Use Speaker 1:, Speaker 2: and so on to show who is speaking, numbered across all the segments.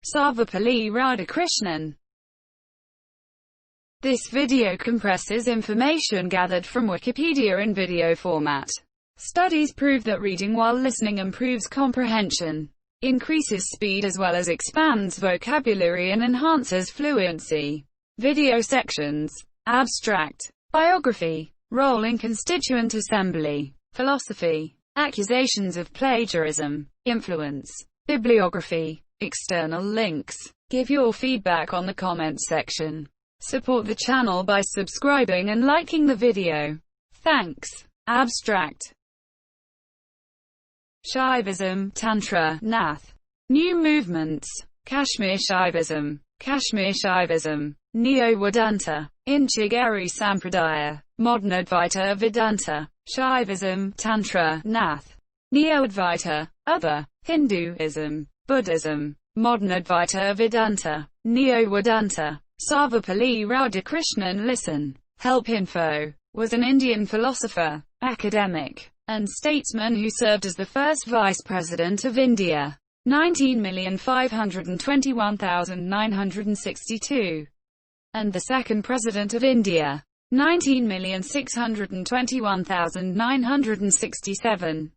Speaker 1: Sarvepalli Radhakrishnan. This video compresses information gathered from Wikipedia in video format. Studies prove that reading while listening improves comprehension, increases speed as well as expands vocabulary and enhances fluency. Video sections. Abstract. Biography. Role in Constituent Assembly. Philosophy. Accusations of plagiarism. Influence. Bibliography. External links. Give your feedback on the comments section. Support the channel by subscribing and liking the video. Thanks. Abstract. Shaivism, Tantra, Nath. New movements. Kashmir Shaivism, Neo-Vedanta, Inchigari Sampradaya, Modern Advaita Vedanta, Shaivism, Tantra, Nath, Neo-Advaita, Other, Hinduism, Buddhism, Modern Advaita Vedanta, Neo-Vedanta. Sarvepalli Radhakrishnan. Listen. Help Info was an Indian philosopher, academic, and statesman who served as the first Vice President of India. 19,521,962. And the second President of India. 19,621,967.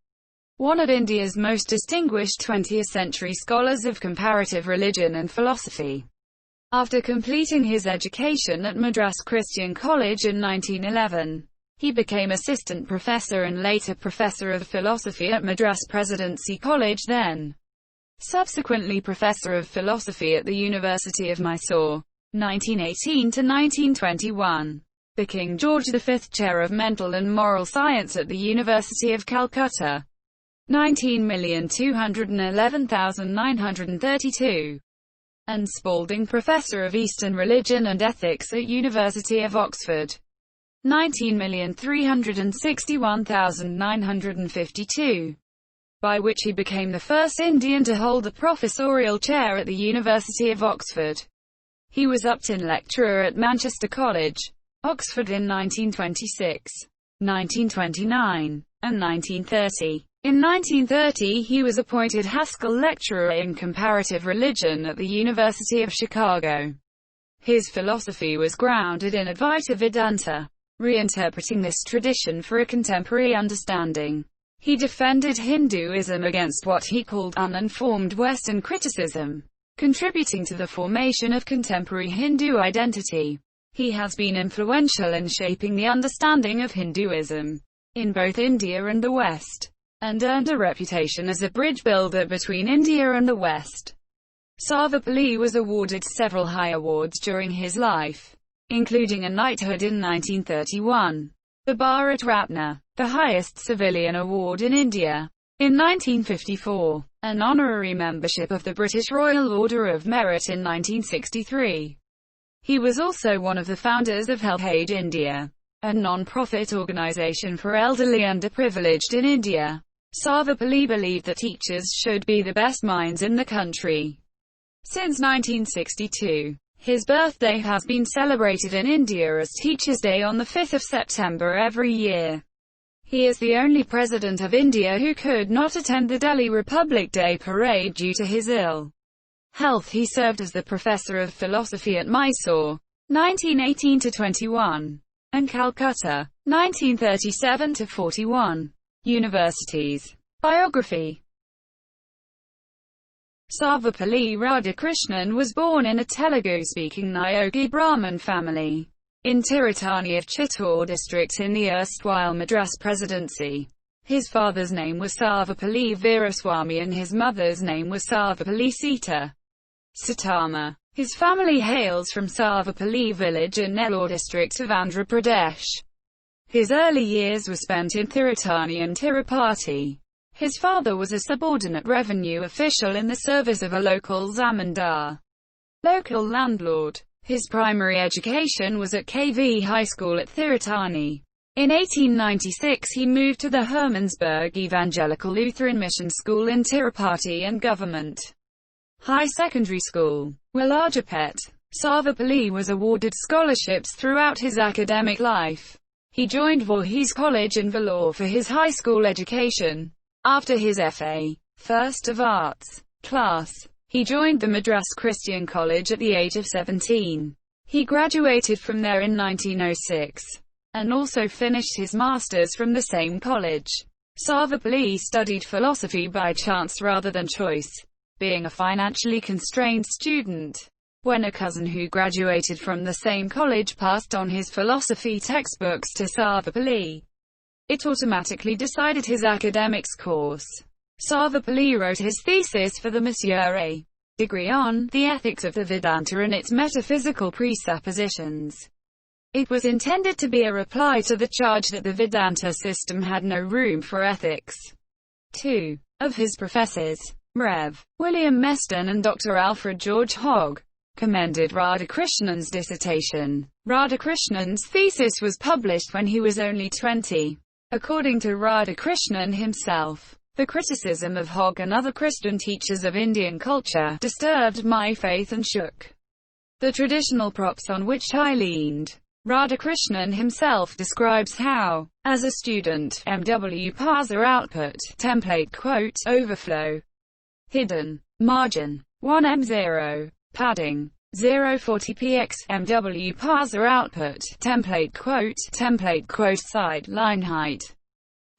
Speaker 1: One of India's most distinguished 20th-century scholars of comparative religion and philosophy. After completing his education at Madras Christian College in 1911, he became assistant professor and later professor of philosophy at Madras Presidency College, then subsequently professor of philosophy at the University of Mysore, 1918 to 1921. The King George V Chair of Mental and Moral Science at the University of Calcutta, 19,211,932. And Spalding Professor of Eastern Religion and Ethics at University of Oxford, 19,361,952. By which he became the first Indian to hold the professorial chair at the University of Oxford. He was Upton Lecturer at Manchester College, Oxford in 1926, 1929, and 1930. In 1930 he was appointed Haskell Lecturer in Comparative Religion at the University of Chicago. His philosophy was grounded in Advaita Vedanta, reinterpreting this tradition for a contemporary understanding. He defended Hinduism against what he called uninformed Western criticism, contributing to the formation of contemporary Hindu identity. He has been influential in shaping the understanding of Hinduism in both India and the West, and earned a reputation as a bridge builder between India and the West. Sarvepalli was awarded several high awards during his life, including a knighthood in 1931, the Bharat Ratna, the highest civilian award in India, in 1954, an honorary membership of the British Royal Order of Merit in 1963. He was also one of the founders of Help Age India, a non-profit organization for elderly underprivileged in India. Sarvepalli believed that teachers should be the best minds in the country. Since 1962, his birthday has been celebrated in India as Teachers' Day on the 5th of September every year. He is the only president of India who could not attend the Delhi Republic Day parade due to his ill health. He served as the professor of philosophy at Mysore, 1918 to 21, and Calcutta, 1937 to 41. Universities. Biography. Sarvepalli Radhakrishnan was born in a Telugu-speaking Nayogi Brahmin family in Tirutani of Chittor district in the erstwhile Madras Presidency. His father's name was Sarvepalli Veeraswamy and his mother's name was Sarvepalli Sita Sitama. His family hails from Sarvepalli village in Nellore district of Andhra Pradesh. His early years were spent in Tirutani and Tirupati. His father was a subordinate revenue official in the service of a local zamindar, local landlord. His primary education was at KV High School at Tirutani. In 1896 he moved to the Hermannsburg Evangelical Lutheran Mission School in Tirupati and Government High Secondary School, Willarjapet. Sarvepalli was awarded scholarships throughout his academic life. He joined Voorhees College in Vellore for his high school education. After his F.A. First of Arts class, He joined the Madras Christian College at the age of 17. He graduated from there in 1906, and also finished his master's from the same college. Sarvepalli studied philosophy by chance rather than choice, being a financially constrained student. When a cousin who graduated from the same college passed on his philosophy textbooks to Sarvepalli, it automatically decided his academics course. Sarvepalli wrote his thesis for the Master degree on the ethics of the Vedanta and its metaphysical presuppositions. It was intended to be a reply to the charge that the Vedanta system had no room for ethics. Two of his professors, Rev. William Meston and Dr. Alfred George Hogg, commended Radhakrishnan's dissertation. Radhakrishnan's thesis was published when he was only 20. According to Radhakrishnan himself, the criticism of Hogg and other Christian teachers of Indian culture disturbed my faith and shook the traditional props on which I leaned. Radhakrishnan himself describes how, as a student, MW parser output, template quote, overflow, hidden, margin, 1M0, padding, 040px, MW parser output, template quote, side line height,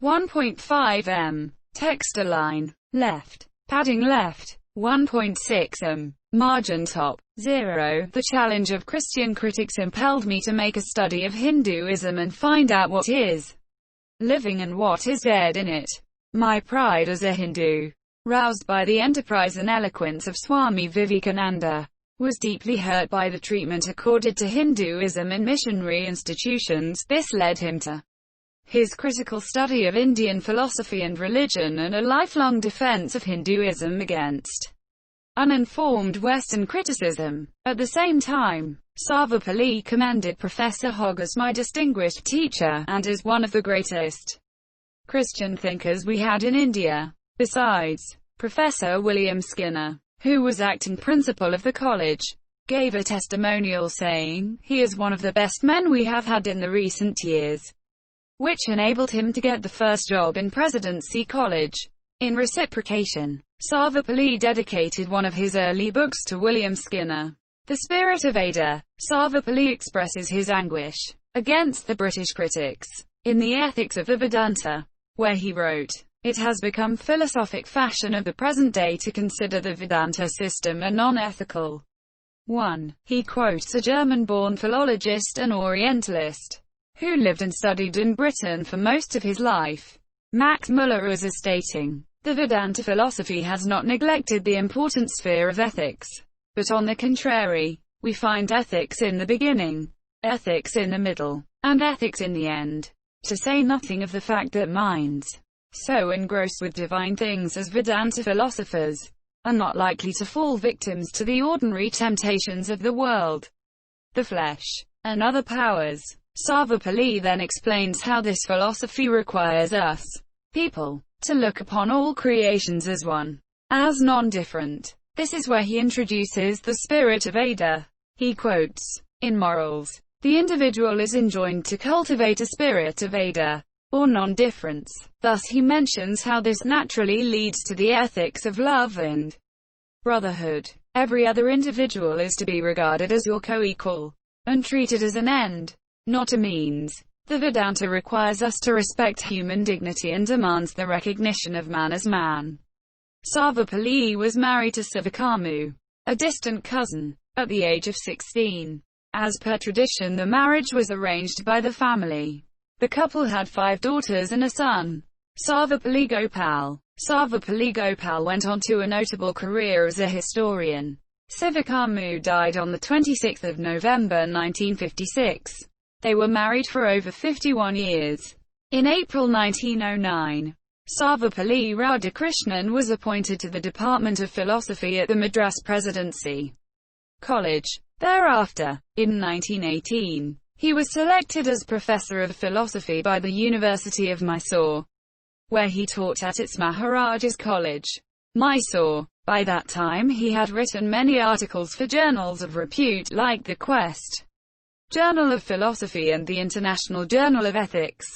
Speaker 1: 1.5m, text align, left, padding left, 1.6 m, margin top, 0. The challenge of Christian critics impelled me to make a study of Hinduism and find out what is living and what is dead in it. My pride as a Hindu, roused by the enterprise and eloquence of Swami Vivekananda, was deeply hurt by the treatment accorded to Hinduism in missionary institutions. This led him to his critical study of Indian philosophy and religion and a lifelong defense of Hinduism against uninformed Western criticism. At the same time, Sarvepalli commended Professor Hogg as my distinguished teacher, and as one of the greatest Christian thinkers we had in India. Besides, Professor William Skinner, who was acting principal of the college, gave a testimonial saying, "He is one of the best men we have had in the recent years," which enabled him to get the first job in Presidency College. In reciprocation, Sarvepalli dedicated one of his early books to William Skinner, The Spirit of Ada. Sarvepalli expresses his anguish against the British critics in the Ethics of the Vedanta, where he wrote, "It has become philosophic fashion of the present day to consider the Vedanta system a non-ethical one." He quotes a German-born philologist and Orientalist who lived and studied in Britain for most of his life, Max Muller, as stating, "The Vedanta philosophy has not neglected the important sphere of ethics, but on the contrary, we find ethics in the beginning, ethics in the middle, and ethics in the end, to say nothing of the fact that minds so engrossed with divine things as Vedanta philosophers are not likely to fall victims to the ordinary temptations of the world, the flesh, and other powers." Sarvepalli then explains how this philosophy requires us, people, to look upon all creations as one, as non-different. This is where he introduces the spirit of Ada. He quotes, "In morals, the individual is enjoined to cultivate a spirit of Ada, or non-difference." Thus he mentions how this naturally leads to the ethics of love and brotherhood. Every other individual is to be regarded as your co-equal, and treated as an end, not a means. The Vedanta requires us to respect human dignity and demands the recognition of man as man. Sarvepalli was married to Sivakamu, a distant cousin, at the age of 16. As per tradition, the marriage was arranged by the family. The couple had 5 daughters and a son, Sarvepalli Gopal. Sarvepalli Gopal went on to a notable career as a historian. Sivakamu died on the 26th of November 1956. They were married for over 51 years. In April 1909, Sarvepalli Radhakrishnan was appointed to the Department of Philosophy at the Madras Presidency College. Thereafter, in 1918, he was selected as Professor of Philosophy by the University of Mysore, where he taught at its Maharaja's College, Mysore. By that time he had written many articles for journals of repute like the Quest Journal of Philosophy and the International Journal of Ethics.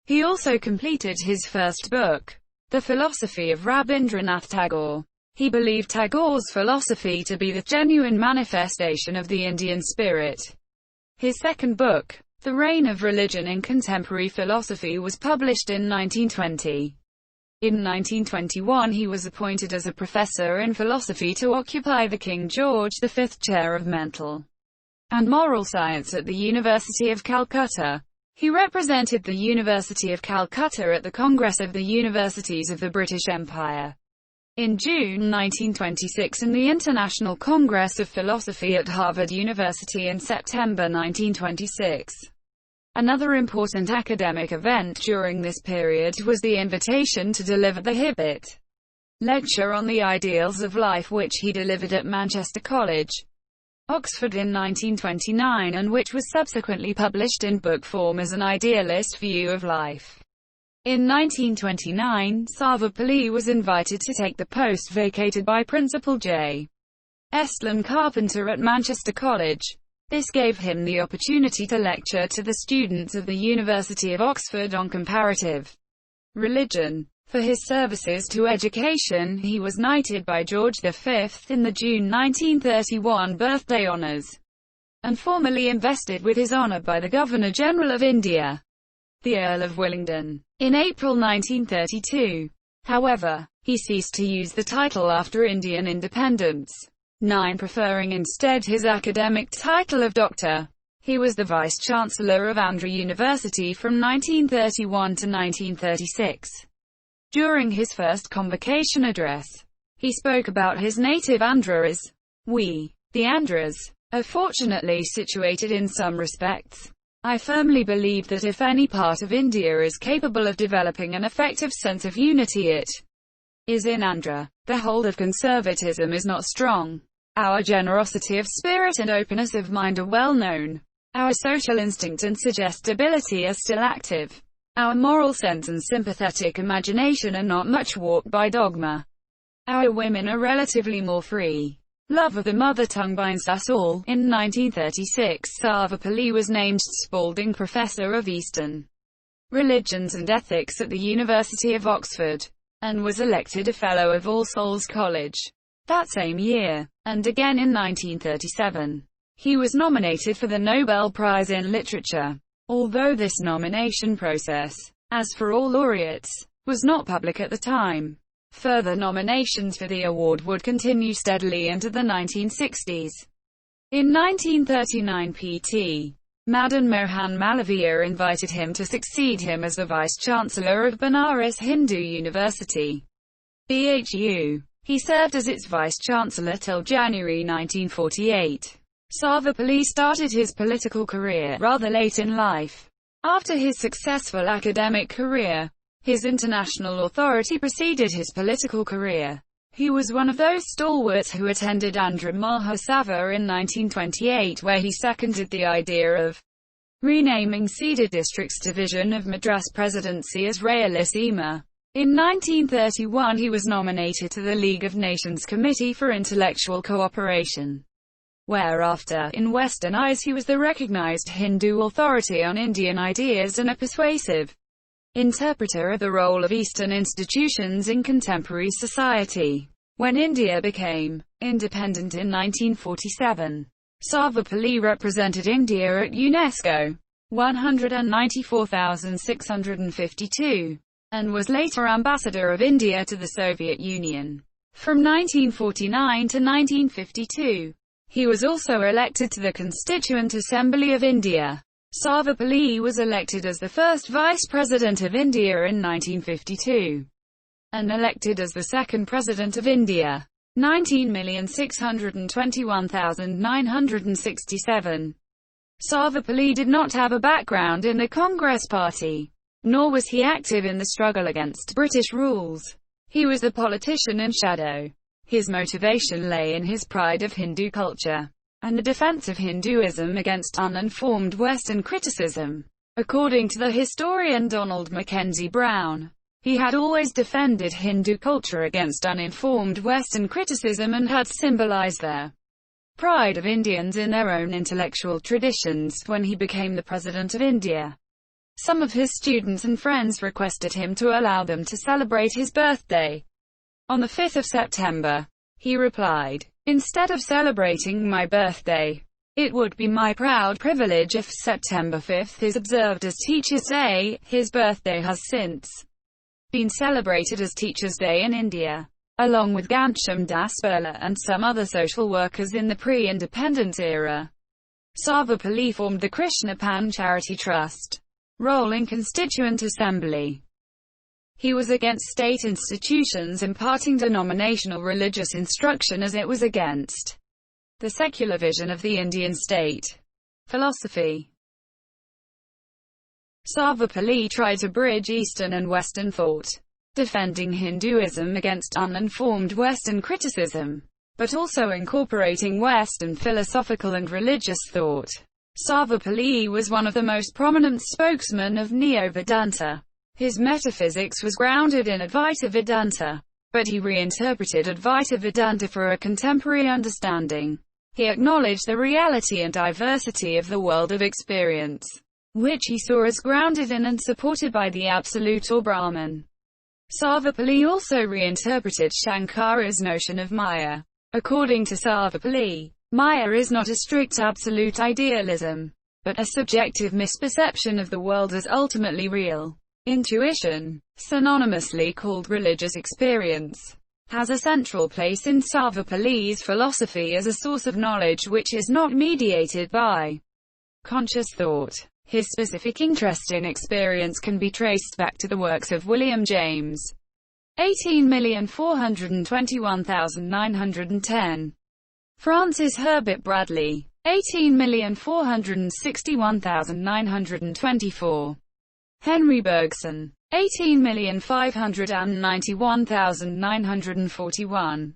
Speaker 1: He also completed his first book, The Philosophy of Rabindranath Tagore, He believed Tagore's philosophy to be the genuine manifestation of the Indian spirit. His second book, The Reign of Religion in Contemporary Philosophy, was published in 1920. In 1921 he was appointed as a professor in philosophy to occupy the King George V Chair of Mental and Moral Science at the University of Calcutta. He represented the University of Calcutta at the Congress of the Universities of the British Empire in June 1926 and the International Congress of Philosophy at Harvard University in September 1926. Another important academic event during this period was the invitation to deliver the Hibbert Lecture on the Ideals of Life, which he delivered at Manchester College, Oxford in 1929, and which was subsequently published in book form as an idealist view of life. In 1929, Sarvepalli was invited to take the post vacated by Principal J. Estlin Carpenter at Manchester College. This gave him the opportunity to lecture to the students of the University of Oxford on comparative religion. For his services to education, he was knighted by George V in the June 1931 birthday honours, and formally invested with his honour by the Governor-General of India, the Earl of Willingdon, in April 1932. However, he ceased to use the title after Indian independence, preferring instead his academic title of Doctor. He was the Vice-Chancellor of Andhra University from 1931 to 1936. During his first convocation address, he spoke about his native Andhra as, "We, the Andhras, are fortunately situated in some respects. I firmly believe that if any part of India is capable of developing an effective sense of unity, it is in Andhra. The hold of conservatism is not strong. Our generosity of spirit and openness of mind are well known. Our social instinct and suggestibility are still active. Our moral sense and sympathetic imagination are not much warped by dogma. Our women are relatively more free. Love of the mother tongue binds us all." In 1936, Sarvepalli was named Spalding Professor of Eastern Religions and Ethics at the University of Oxford, and was elected a Fellow of All Souls College that same year, and again in 1937. He was nominated for the Nobel Prize in Literature, although this nomination process, as for all laureates, was not public at the time. Further nominations for the award would continue steadily into the 1960s. In 1939, P.T. Madan Mohan Malaviya invited him to succeed him as the Vice-Chancellor of Banaras Hindu University, BHU. He served as its Vice-Chancellor till January 1948. Sarvepalli started his political career rather late in life. After his successful academic career, his international authority preceded his political career. He was one of those stalwarts who attended Andhra Mahasabha in 1928, where he seconded the idea of renaming Cedar District's division of Madras Presidency as Rayalaseema. In 1931 he was nominated to the League of Nations Committee for Intellectual Cooperation, whereafter, in Western eyes, he was the recognized Hindu authority on Indian ideas and a persuasive interpreter of the role of Eastern institutions in contemporary society. When India became independent in 1947, Sarvepalli represented India at UNESCO 194,652, and was later Ambassador of India to the Soviet Union. From 1949 to 1952, he was also elected to the Constituent Assembly of India. Sarvepalli was elected as the first Vice President of India in 1952, and elected as the second President of India, 19,621,967. Sarvepalli did not have a background in the Congress Party, nor was he active in the struggle against British rules. He was a politician in shadow. His motivation lay in his pride of Hindu culture, and the defense of Hinduism against uninformed Western criticism. According to the historian Donald Mackenzie Brown, he had always defended Hindu culture against uninformed Western criticism and had symbolized their pride of Indians in their own intellectual traditions when he became the President of India. Some of his students and friends requested him to allow them to celebrate his birthday. On the 5th of September, he replied, "Instead of celebrating my birthday, it would be my proud privilege if September 5th is observed as Teachers' Day." His birthday has since been celebrated as Teachers' Day in India, along with Ghanshyam Das Birla and some other social workers in the pre-independence era. Sarvepalli formed the Krishna Pan Charity Trust role in Constituent Assembly. He was against state institutions imparting denominational religious instruction as it was against the secular vision of the Indian state. Philosophy. Sarvepalli tried to bridge Eastern and Western thought, defending Hinduism against uninformed Western criticism, but also incorporating Western philosophical and religious thought. Sarvepalli was one of the most prominent spokesmen of Neo-Vedanta. His metaphysics was grounded in Advaita Vedanta, but he reinterpreted Advaita Vedanta for a contemporary understanding. He acknowledged the reality and diversity of the world of experience, which he saw as grounded in and supported by the Absolute or Brahman. Sarvepalli also reinterpreted Shankara's notion of Maya. According to Sarvepalli, Maya is not a strict absolute idealism, but a subjective misperception of the world as ultimately real. Intuition, synonymously called religious experience, has a central place in Sarvepalli's philosophy as a source of knowledge which is not mediated by conscious thought. His specific interest in experience can be traced back to the works of William James, 18,421,910. Francis Herbert Bradley, 18,461,924. Henry Bergson, 18,591,941.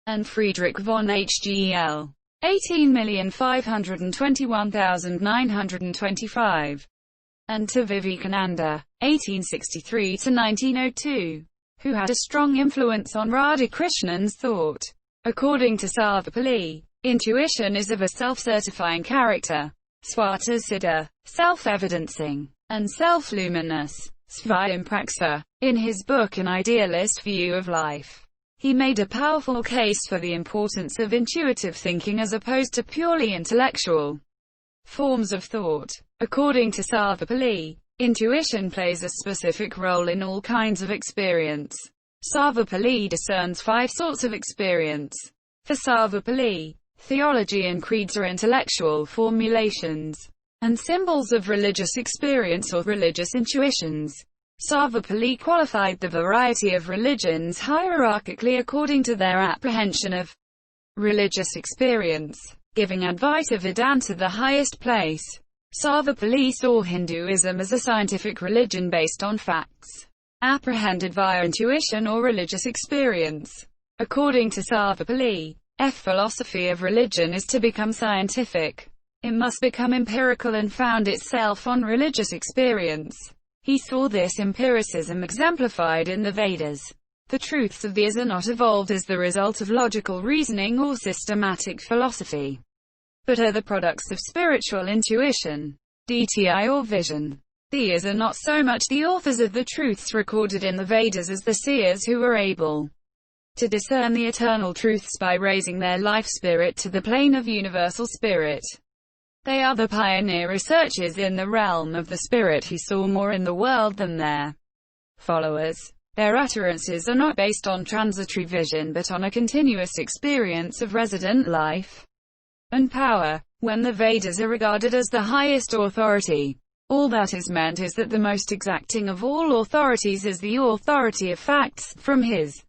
Speaker 1: And Friedrich von Hgel, 18,521,925. And to Vivekananda, 1863–1902, who had a strong influence on Radhakrishnan's thought. According to Sarvepalli, intuition is of a self-certifying character, swata-siddha, self-evidencing, and self-luminous, svayampraksha. In his book An Idealist View of Life, he made a powerful case for the importance of intuitive thinking as opposed to purely intellectual forms of thought. According to Sarvepalli, intuition plays a specific role in all kinds of experience. Sarvepalli discerns 5 sorts of experience. For Sarvepalli, theology and creeds are intellectual formulations and symbols of religious experience or religious intuitions. Sarvepalli qualified the variety of religions hierarchically according to their apprehension of religious experience, giving Advaita Vedanta the highest place. Sarvepalli saw Hinduism as a scientific religion based on facts, apprehended via intuition or religious experience. According to Sarvepalli, philosophy of religion is to become scientific. It must become empirical and found itself on religious experience. He saw this empiricism exemplified in the Vedas. The truths of these are not evolved as the result of logical reasoning or systematic philosophy, but are the products of spiritual intuition, DTI or vision. These are not so much the authors of the truths recorded in the Vedas as the seers who were able to discern the eternal truths by raising their life spirit to the plane of universal spirit. They are the pioneer researchers in the realm of the spirit who saw more in the world than their followers. Their utterances are not based on transitory vision but on a continuous experience of resident life and power. When the Vedas are regarded as the highest authority, all that is meant is that the most exacting of all authorities is the authority of facts, from his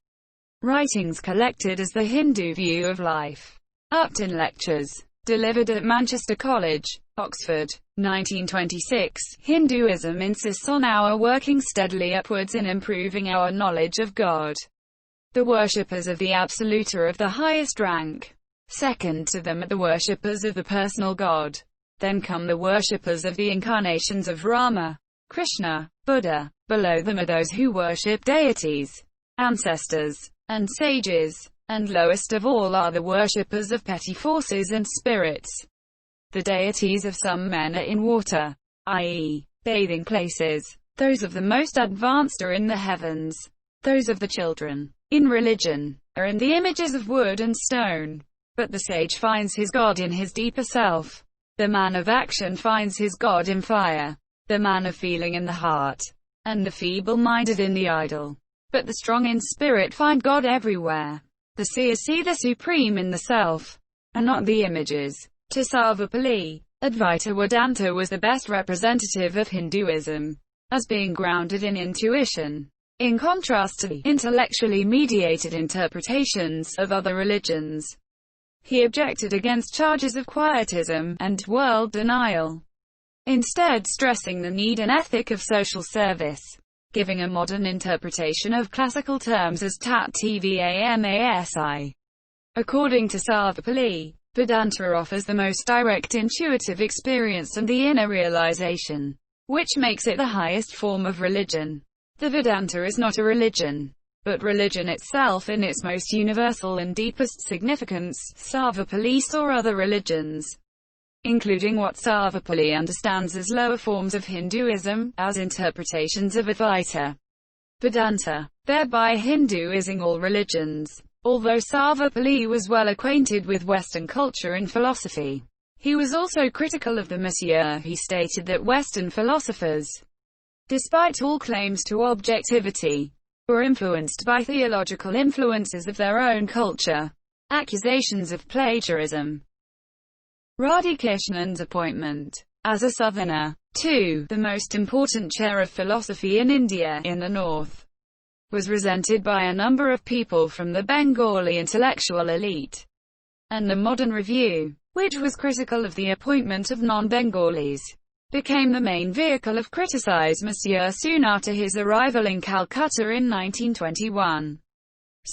Speaker 1: writings collected as the Hindu view of life. Upton Lectures, delivered at Manchester College, Oxford, 1926. Hinduism insists on our working steadily upwards in improving our knowledge of God. The worshippers of the Absolute are of the highest rank. Second to them are the worshippers of the personal God. Then come the worshippers of the incarnations of Rama, Krishna, Buddha. Below them are those who worship deities, ancestors, and sages. And lowest of all are the worshippers of petty forces and spirits. The deities of some men are in water, i.e., bathing places. Those of the most advanced are in the heavens. Those of the children, in religion, are in the images of wood and stone. But the sage finds his God in his deeper self. The man of action finds his God in fire. The man of feeling in the heart. And the feeble-minded in the idol. But the strong in spirit find God everywhere. The seers see the supreme in the self, and not the images. To Sarvepalli, Advaita Vedanta was the best representative of Hinduism, as being grounded in intuition, in contrast to the intellectually mediated interpretations of other religions. He objected against charges of quietism and world denial, instead stressing the need and ethic of social service, giving a modern interpretation of classical terms as tat tvamasi. According to Sarvepalli, Vedanta offers the most direct intuitive experience and the inner realization, which makes it the highest form of religion. The Vedanta is not a religion, but religion itself in its most universal and deepest significance. Sarvepalli saw other religions, including what Sarvepalli understands as lower forms of Hinduism, as interpretations of Advaita Vedanta, thereby Hinduising all religions. Although Sarvepalli was well acquainted with Western culture and philosophy, he was also critical of the Messiah. He stated that Western philosophers, despite all claims to objectivity, were influenced by theological influences of their own culture. Accusations of plagiarism. Radhakrishnan's appointment as a Southerner to the most important chair of philosophy in India, in the north, was resented by a number of people from the Bengali intellectual elite. And the Modern Review, which was critical of the appointment of non-Bengalis, became the main vehicle of criticize Monsieur soon after his arrival in Calcutta in 1921.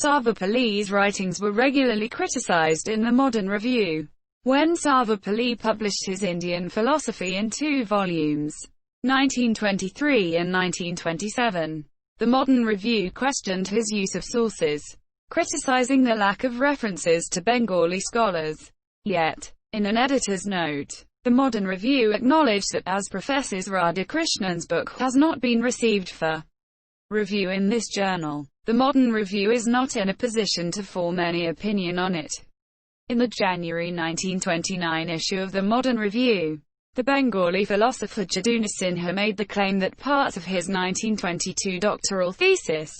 Speaker 1: Sarvepalli's writings were regularly criticized in the Modern Review. When Sarvepalli published his Indian philosophy in 2 volumes, 1923 and 1927, the Modern Review questioned his use of sources, criticizing the lack of references to Bengali scholars. Yet, in an editor's note, the Modern Review acknowledged that as Professor Radhakrishnan's book has not been received for review in this journal, the Modern Review is not in a position to form any opinion on it. In the January 1929 issue of the Modern Review, the Bengali philosopher Jaduna Sinha made the claim that parts of his 1922 doctoral thesis,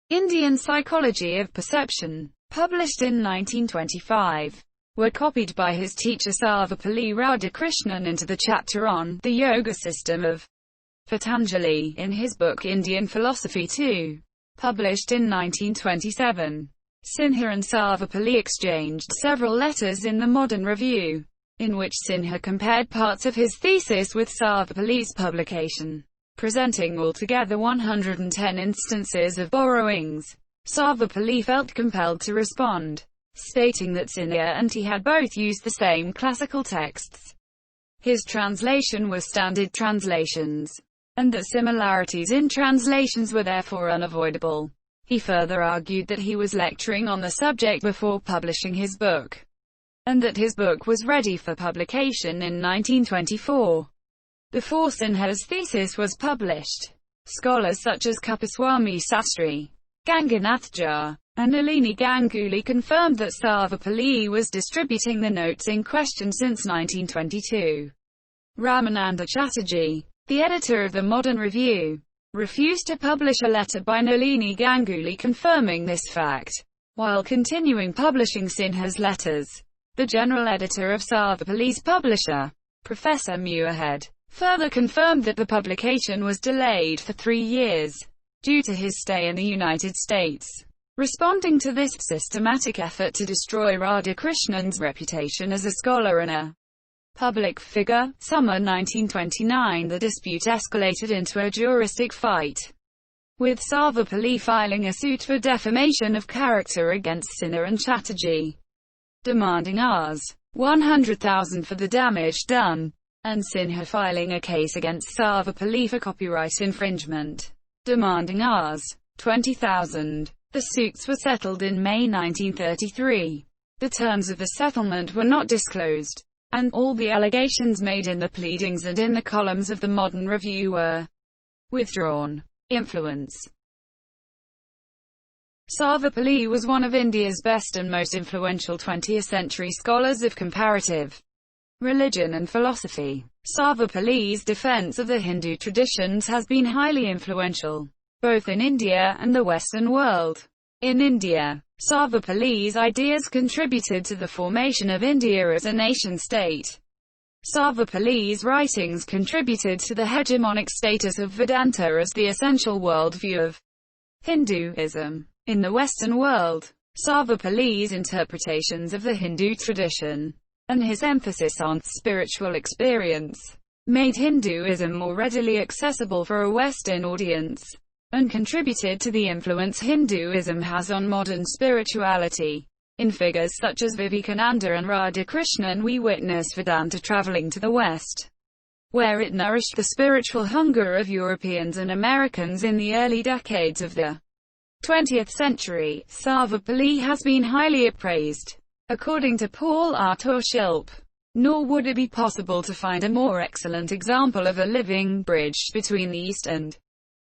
Speaker 1: Indian Psychology of Perception, published in 1925, were copied by his teacher Sarvepalli Radhakrishnan into the chapter on the yoga system of Patanjali in his book Indian Philosophy II, published in 1927. Sinha and Sarvepalli exchanged several letters in the Modern Review, in which Sinha compared parts of his thesis with Sarvepalli's publication, presenting altogether 110 instances of borrowings. Sarvepalli felt compelled to respond, stating that Sinha and he had both used the same classical texts. His translation was standard translations, and that similarities in translations were therefore unavoidable. He further argued that he was lecturing on the subject before publishing his book, and that his book was ready for publication in 1924, before Sinha's thesis was published. Scholars such as Kapaswamy Sastry, Ganganath Jha, and Nalini Ganguly confirmed that Sarvepalli was distributing the notes in question since 1922. Ramananda Chatterjee, the editor of the Modern Review, refused to publish a letter by Nalini Ganguly confirming this fact, while continuing publishing Sinha's letters. The general editor of Sarvepalli's publisher, Professor Muirhead, further confirmed that the publication was delayed for 3 years, due to his stay in the United States. Responding to this systematic effort to destroy Radhakrishnan's reputation as a scholar and a public figure, summer 1929 the dispute escalated into a juristic fight, with Sarvepalli filing a suit for defamation of character against Sinha and Chatterjee, demanding Rs. 100,000 for the damage done, and Sinha filing a case against Sarvepalli for copyright infringement, demanding Rs. 20,000. The suits were settled in May 1933. The terms of the settlement were not disclosed, and all the allegations made in the pleadings and in the columns of the Modern Review were withdrawn. Influence. Sarvepalli was one of India's best and most influential 20th-century scholars of comparative religion and philosophy. Sarvepalli's defense of the Hindu traditions has been highly influential, both in India and the Western world. In India, Sarvepalli's ideas contributed to the formation of India as a nation-state. Sarvepalli's writings contributed to the hegemonic status of Vedanta as the essential worldview of Hinduism. In the Western world, Sarvepalli's interpretations of the Hindu tradition, and his emphasis on spiritual experience, made Hinduism more readily accessible for a Western audience, and contributed to the influence Hinduism has on modern spirituality. In figures such as Vivekananda and Radhakrishnan, we witness Vedanta traveling to the West, where it nourished the spiritual hunger of Europeans and Americans in the early decades of the 20th century. Sarvepalli has been highly appraised. According to Paul Arthur Schilp, nor would it be possible to find a more excellent example of a living bridge between the East and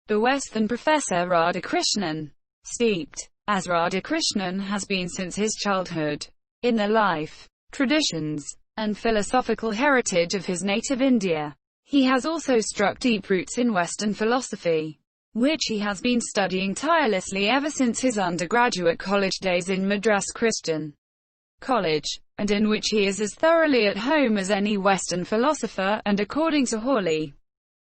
Speaker 1: the West than Professor Radhakrishnan. Steeped, as Radhakrishnan has been since his childhood, in the life, traditions, and philosophical heritage of his native India, he has also struck deep roots in Western philosophy, which he has been studying tirelessly ever since his undergraduate college days in Madras Christian College, and in which he is as thoroughly at home as any Western philosopher. And according to Hawley,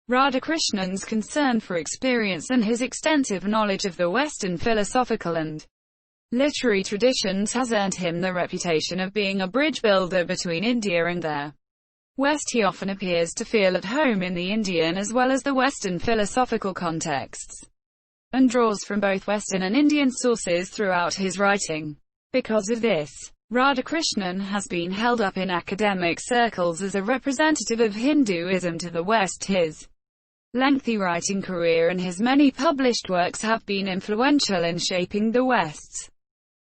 Speaker 1: Radhakrishnan's concern for experience and his extensive knowledge of the Western philosophical and literary traditions has earned him the reputation of being a bridge builder between India and the West. He often appears to feel at home in the Indian as well as the Western philosophical contexts, and draws from both Western and Indian sources throughout his writing. Because of this, Radhakrishnan has been held up in academic circles as a representative of Hinduism to the West. His lengthy writing career and his many published works have been influential in shaping the West's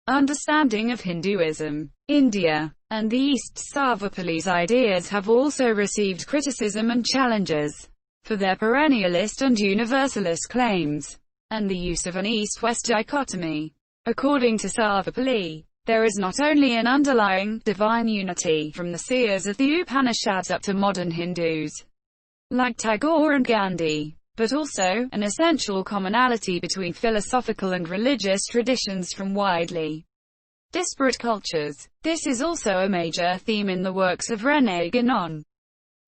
Speaker 1: understanding of Hinduism, India, and the East. Sarvepalli's ideas have also received criticism and challenges for their perennialist and universalist claims, and the use of an East-West dichotomy. According to Sarvepalli, there is not only an underlying divine unity from the seers of the Upanishads up to modern Hindus like Tagore and Gandhi, but also an essential commonality between philosophical and religious traditions from widely disparate cultures. This is also a major theme in the works of René Guénon,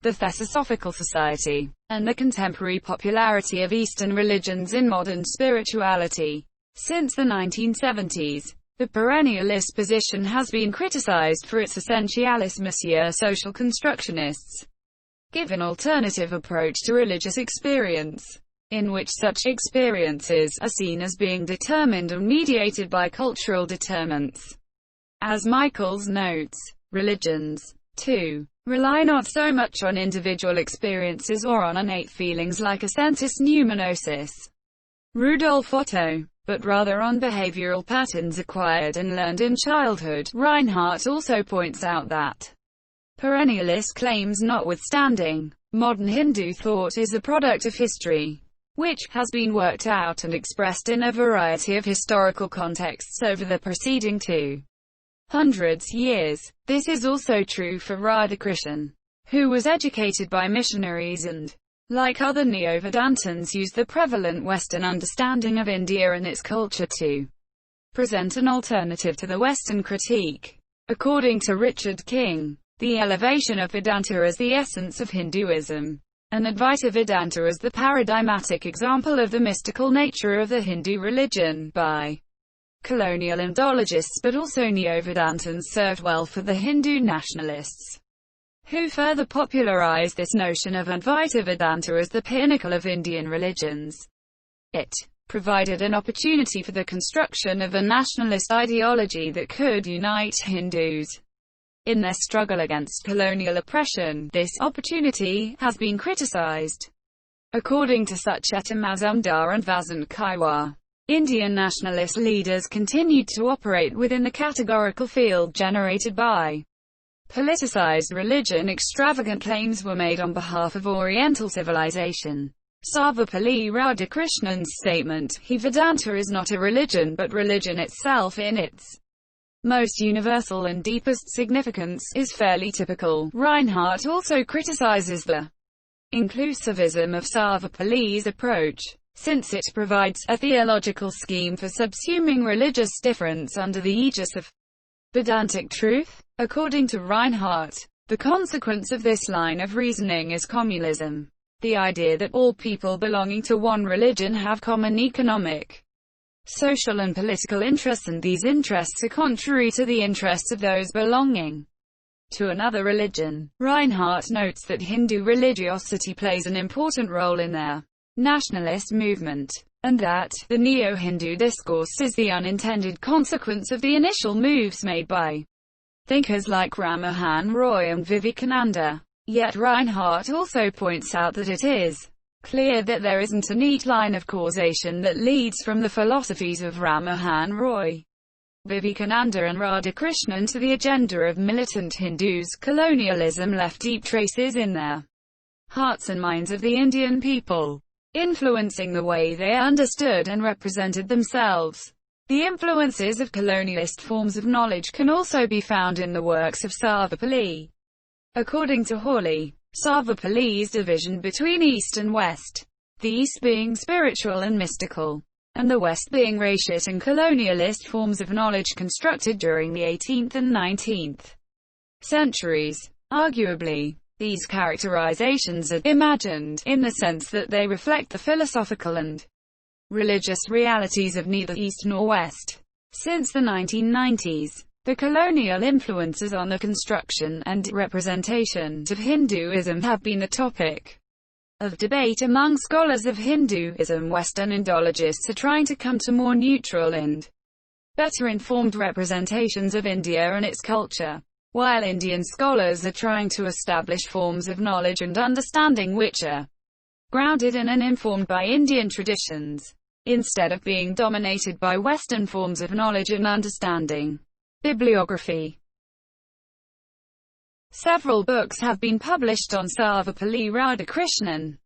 Speaker 1: the Theosophical Society, and the contemporary popularity of Eastern religions in modern spirituality. Since the 1970s, the perennialist position has been criticized for its essentialism. Social constructionists give an alternative approach to religious experience, in which such experiences are seen as being determined and mediated by cultural determinants. As Michaels notes, religions, too, rely not so much on individual experiences or on innate feelings like a sensus pneumenosis, Rudolf Otto, but rather on behavioral patterns acquired and learned in childhood. Reinhardt also points out that, perennialist claims notwithstanding, modern Hindu thought is a product of history, which has been worked out and expressed in a variety of historical contexts over the preceding 200 years. This is also true for Radhakrishnan, who was educated by missionaries and, like other Neo-Vedantins, used the prevalent Western understanding of India and its culture to present an alternative to the Western critique. According to Richard King, the elevation of Vedanta as the essence of Hinduism, and Advaita Vedanta as the paradigmatic example of the mystical nature of the Hindu religion by colonial Indologists but also Neo-Vedantins, served well for the Hindu nationalists, who further popularized this notion of Advaita Vedanta as the pinnacle of Indian religions. It provided an opportunity for the construction of a nationalist ideology that could unite Hindus in their struggle against colonial oppression. This opportunity has been criticized. According to Sucheta Mazumdar and Vasant Kaiwar, Indian nationalist leaders continued to operate within the categorical field generated by politicized religion. Extravagant claims were made on behalf of Oriental civilization, Sarvepalli Radhakrishnan's statement, "He Vedanta is not a religion but religion itself in its most universal and deepest significance," is fairly typical. Reinhardt also criticizes the inclusivism of Sarvepalli's approach, since it provides a theological scheme for subsuming religious difference under the aegis of Vedantic truth. According to Reinhardt, the consequence of this line of reasoning is communalism, the idea that all people belonging to one religion have common economic, social and political interests, and these interests are contrary to the interests of those belonging to another religion. Reinhardt notes that Hindu religiosity plays an important role in their nationalist movement, and that the neo-Hindu discourse is the unintended consequence of the initial moves made by thinkers like Ram Mohan Roy and Vivekananda. Yet Reinhardt also points out that it is clear that there isn't a neat line of causation that leads from the philosophies of Ram Mohan Roy, Vivekananda and Radhakrishnan to the agenda of militant Hindus. Colonialism left deep traces in their hearts and minds of the Indian people, influencing the way they understood and represented themselves. The influences of colonialist forms of knowledge can also be found in the works of Sarvepalli. According to Hawley, Sarvepalli's division between East and West, the East being spiritual and mystical, and the West being raciate and colonialist forms of knowledge constructed during the 18th and 19th centuries. Arguably, these characterizations are imagined, in the sense that they reflect the philosophical and religious realities of neither East nor West. Since the 1990s, the colonial influences on the construction and representation of Hinduism have been a topic of debate among scholars of Hinduism. Western Indologists are trying to come to more neutral and better informed representations of India and its culture, while Indian scholars are trying to establish forms of knowledge and understanding which are grounded in and informed by Indian traditions, instead of being dominated by Western forms of knowledge and understanding. Bibliography. Several books have been published on Sarvepalli Radhakrishnan.